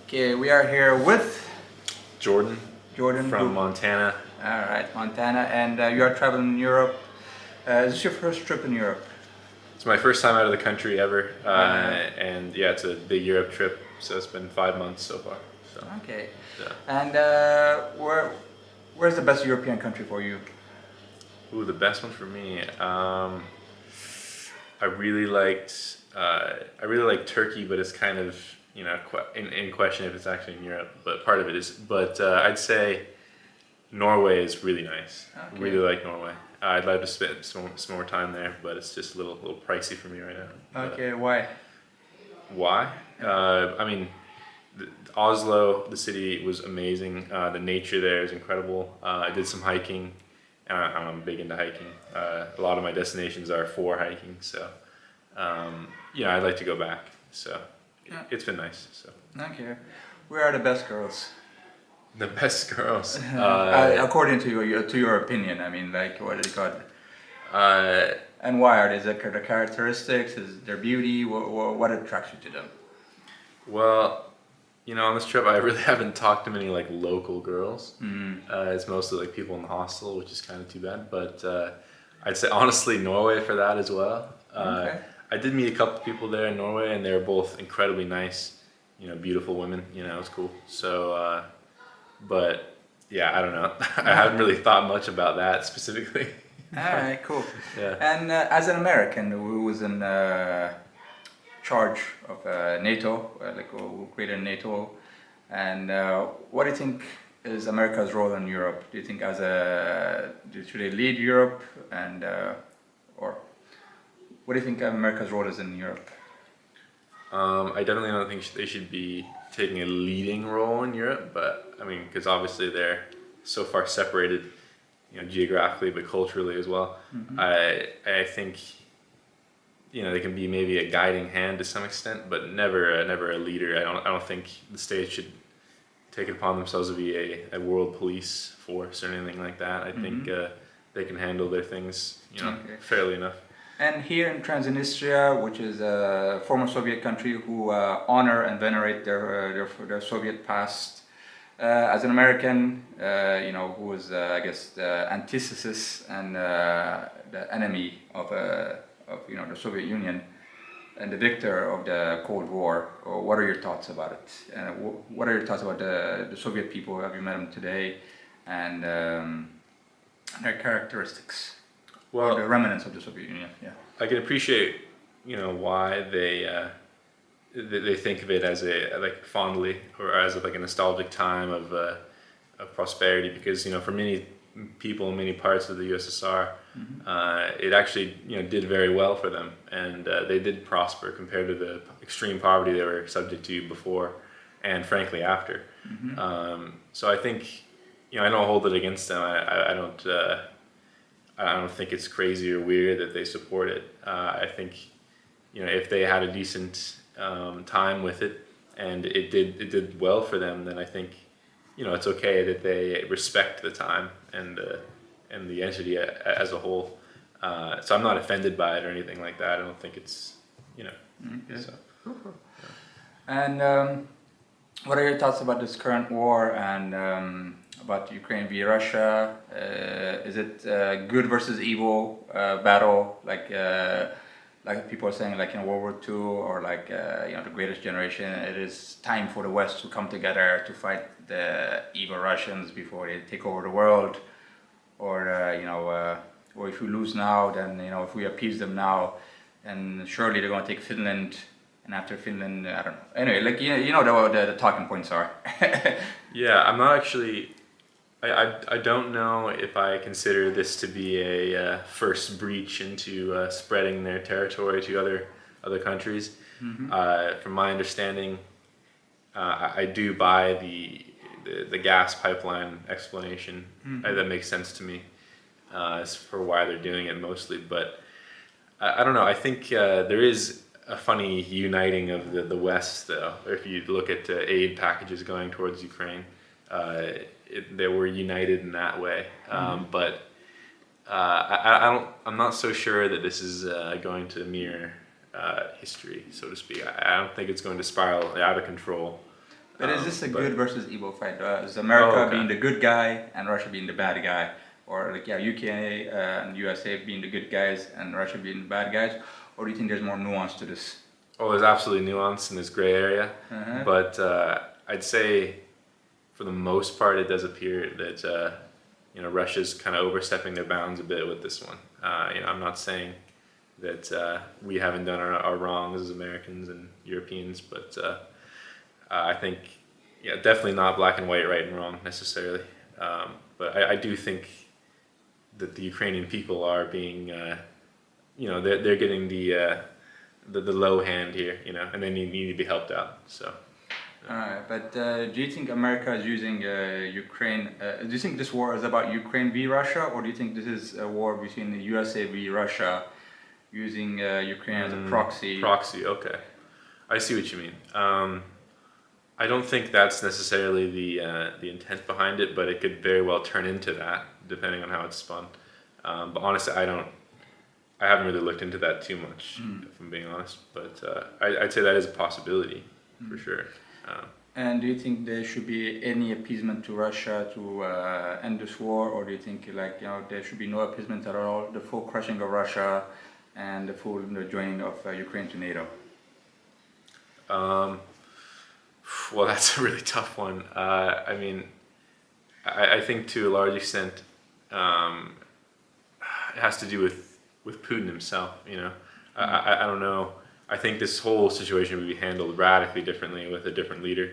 Okay, we are here with Jordan Jordan from Montana. All right, Montana, and you are traveling in Europe. Is this your first trip in Europe? It's my first time out of the country ever, Uh, and yeah, it's a big Europe trip. So it's been 5 months so far. So okay, yeah. and where's the best European country for you? Ooh, the best one for me. I really liked Turkey, but it's kind of in question if it's actually in Europe. But part of it is. But I'd say Norway is really nice. Okay. Really like Norway. I'd love to spend some more time there, but it's just a little pricey for me right now. Okay, why? Why? I mean, Oslo, the city was amazing. The nature there is incredible. I did some hiking. I'm big into hiking. A lot of my destinations are for hiking, so I'd like to go back. So Yeah. it's been nice. So Okay, where are the best girls? the best girls. According to your opinion, I mean, like what is it called? Uh, And why are they? Is it the characteristics? Is their beauty? What attracts you to them? well, on this trip, I really haven't talked to many like local girls. Mm. It's mostly like people in the hostel, which is kind of too bad. But I'd say honestly Norway for that as well. Okay. I did meet a couple people there in Norway, and they were both incredibly nice. Beautiful women. It was cool. So, but yeah, I don't know. I haven't really thought much about that specifically. All right, cool. Yeah. And as an American who was in charge of NATO, who created NATO, and what do you think is America's role in Europe? Do you think should they lead Europe, and or what do you think America's role is in Europe? I definitely don't think they should be taking a leading role in Europe, but I mean, because obviously they're so far separated, geographically, but culturally as well. Mm-hmm. I think they can be maybe a guiding hand to some extent, but never a leader. I don't think the states should take it upon themselves to be a world police force or anything like that. I think they can handle their things, Okay. fairly enough. And here in Transnistria, which is a former Soviet country who honor and venerate their Soviet past, as an American, who was, I guess, the antithesis and the enemy of the Soviet Union and the victor of the Cold War, what are your thoughts about it? What are your thoughts about the Soviet people? Have you met them today? And their characteristics? Well, Or the remnants of the Soviet Union, yeah. I can appreciate, why they think of it as like fondly or as like a nostalgic time of prosperity, because for many people in many parts of the USSR, it actually did very well for them, and they did prosper compared to the extreme poverty they were subject to before, and frankly after. So I think I don't hold it against them. I don't think it's crazy or weird that they support it. I think, if they had a decent time with it and it did well for them, then I think, it's okay that they respect the time and the entity as a whole. So I'm not offended by it or anything like that. I don't think it's, Okay. so. And what are your thoughts about this current war and about Ukraine via Russia? Is it good versus evil battle, like people are saying, like in World War II, or like the Greatest Generation? It is time for the West to come together to fight the evil Russians before they take over the world, or or if we lose now, then if we appease them now, and surely they're going to take Finland. And after Finland, I don't know. Anyway, like the talking points are. Yeah, I'm not actually. I don't know if I consider this to be a first breach into spreading their territory to other countries. From my understanding, I do buy the gas pipeline explanation. That makes sense to me as for why they're doing it mostly. But I don't know. I think there is a funny uniting of the West, though. If you look at aid packages going towards Ukraine, they were united in that way. But I'm not so sure that this is going to mirror history, so to speak. I don't think it's going to spiral out of control But is this a But good versus evil fight? Is America okay. being the good guy and Russia being the bad guy? Or like, yeah, UK and USA being the good guys and Russia being the bad guys? Or do you think there's more nuance to this? Oh, there's absolutely nuance in this gray area, Uh-huh. but I'd say for the most part, it does appear that Russia's kind of overstepping their bounds a bit with this one. I'm not saying that we haven't done our wrongs as Americans and Europeans, but I think, yeah, definitely not black and white, right and wrong necessarily. But I do think that the Ukrainian people are being, they're getting the low hand here, and they need to be helped out. So. Alright, but do you think America is using Ukraine? Do you think this war is about Ukraine v Russia, or do you think this is a war between the USA v Russia, using Ukraine as a proxy? Proxy, okay. I see what you mean. I don't think that's necessarily the intent behind it, but it could very well turn into that, depending on how it's spun. But honestly, I haven't really looked into that too much, if I'm being honest. But I'd say that is a possibility, for sure. And do you think there should be any appeasement to Russia to end this war, or do you think there should be no appeasement at all, the full crushing of Russia and the full joining of Ukraine to NATO? Well, that's a really tough one. I mean, I think to a large extent, it has to do with Putin himself. I don't know. I think this whole situation would be handled radically differently with a different leader,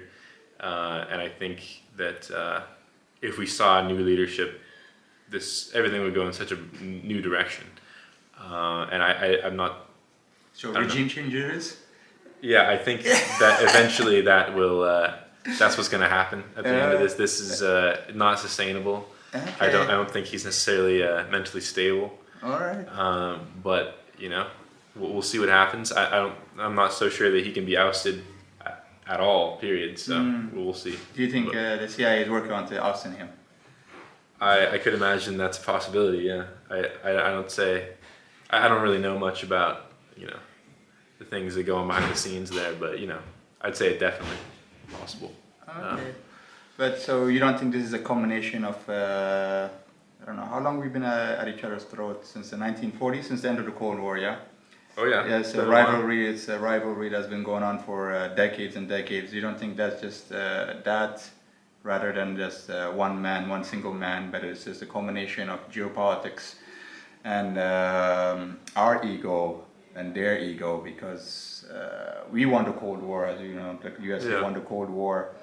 and I think that if we saw new leadership, everything would go in such a new direction. And I'm not. So regime changes? Yeah, I think that eventually that's what's going to happen at the end of this. This is not sustainable. Okay. I don't think he's necessarily mentally stable. All right. But we'll see what happens. I'm not so sure that he can be ousted at all. Period. So we'll see. Do you think the CIA is working on to ousting him? I could imagine that's a possibility. Yeah. I don't really know much about the things that go on behind the scenes there, but I'd say it definitely possible. Okay. But so you don't think this is a combination of I don't know how long we've been at each other's throats, since the 1940s, since the end of the Cold War, yeah? Oh yeah. Yeah, it's a rivalry. It's a rivalry that's been going on for decades and decades. You don't think that's just that, rather than just one single man, but it's just a combination of geopolitics and our ego and their ego, because we won the Cold War, as you know, like the USA won the Cold War.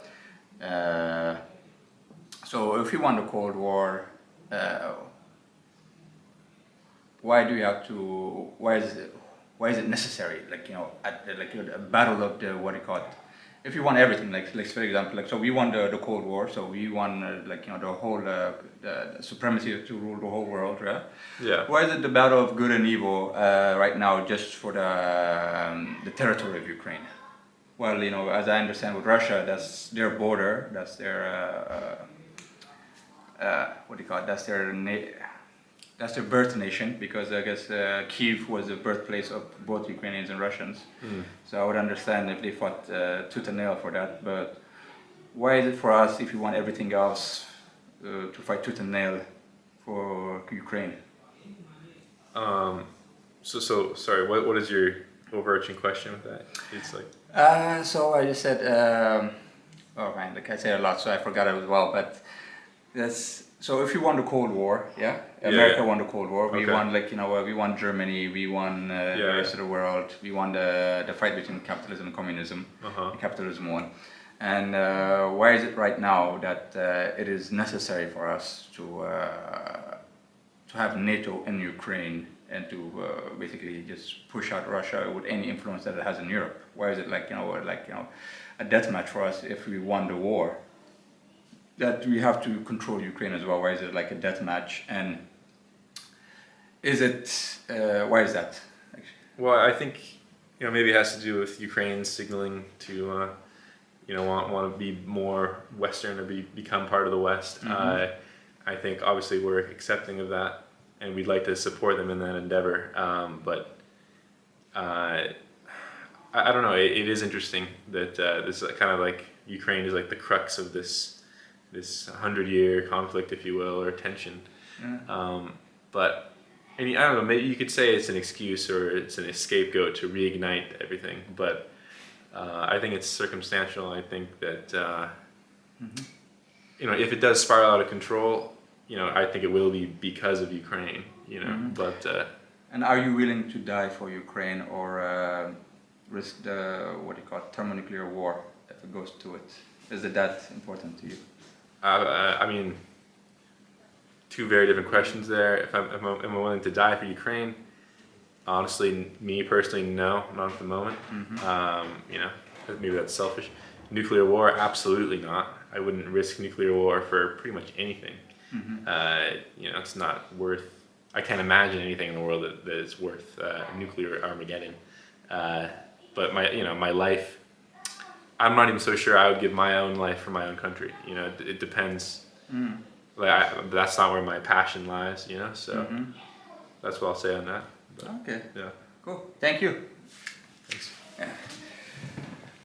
So if we won the Cold War, why do you have to? Why is it necessary? A battle of the, what do you call it? If you won everything, like for example, so we won the Cold War, so we won the whole the supremacy to rule the whole world, right? Yeah. Why is it the battle of good and evil right now, just for the territory of Ukraine? Well, as I understand with Russia, that's their border, that's their what do you call it? That's their birth nation, because I guess Kyiv was the birthplace of both Ukrainians and Russians. So I would understand if they fought tooth and nail for that. But why is it for us, if we want everything else, to fight tooth and nail for Ukraine? So sorry. What is your overarching question with that? It's like. So I just said, oh man, like I said a lot, so I forgot it as well. But so if you won the Cold War, yeah, America won the Cold War. We won, we won Germany, we won the rest of the world. We won the fight between capitalism and communism. Capitalism won. And why is it right now that it is necessary for us to have NATO in Ukraine and to basically just push out Russia with any influence that it has in Europe? Why is it a death match for us if we won the war, that we have to control Ukraine as well? Why is it like a death match? And why is that? Well, I think maybe it has to do with Ukraine signaling to want to be more Western or become part of the West. I think obviously we're accepting of that, and we'd like to support them in that endeavor. But I don't know. It is interesting that this kind of like Ukraine is like the crux of this 100-year conflict, if you will, or tension. But I mean, I don't know. Maybe you could say it's an excuse or it's a scapegoat to reignite everything. But I think it's circumstantial. I think that if it does spiral out of control, I think it will be because of Ukraine. But And are you willing to die for Ukraine or risk the what do you call it, thermonuclear war if it goes to it? Is it that important to you? I mean, two very different questions there. Am I willing to die for Ukraine? Honestly, me personally, no, not at the moment. Maybe that's selfish. Nuclear war, absolutely not. I wouldn't risk nuclear war for pretty much anything. It's not worth. I can't imagine anything in the world that is worth nuclear Armageddon. But my life, I'm not even so sure I would give my own life for my own country. It depends. That's not where my passion lies. So that's what I'll say on that. But, Okay. Yeah. Cool. Thank you.